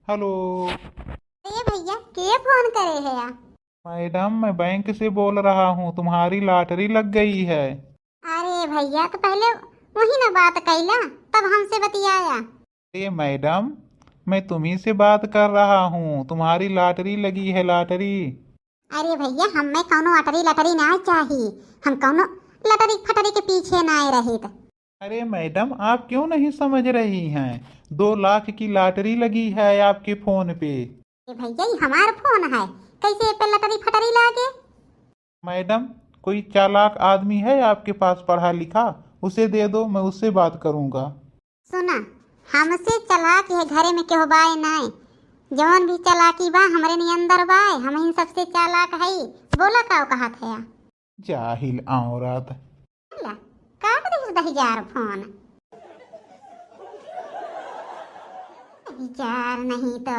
Hello. अरे भैया के फोन करे है या? मैडम, मैं बैंक से बोल रहा हूँ, तुम्हारी लॉटरी लग गई है। अरे भैया तो पहले वही ना बात कैला, तब हमसे बतियाया। अरे मैडम, मैं तुम्ही से बात कर रहा हूँ, तुम्हारी लॉटरी लगी है, लॉटरी। अरे भैया हमें कौनो अटरी लटरी ना चाहिए। हम कौनो लटरी फटरी के पीछे ना आए रहे थे। अरे मैडम, आप क्यों नहीं समझ रही हैं? 2 लाख की लॉटरी लगी है आपके फोन पे। ये भैया ये हमार फोन है, कैसे पे लटरी फटरी लागे? मैडम, कोई चालाक आदमी है आपके पास पढ़ा लिखा? उसे दे दो, मैं उससे बात करूँगा। सुना, हमसे चलाक है घरे में केहू बाय नाय। जौन भी चालाकी बा हमरे नी अंदर बाय, हम इन सबसे चालाक है। बोला का कहत है या? जाहिल औरत। ला, काट दे 10,000 फोन। 10,000 नहीं तो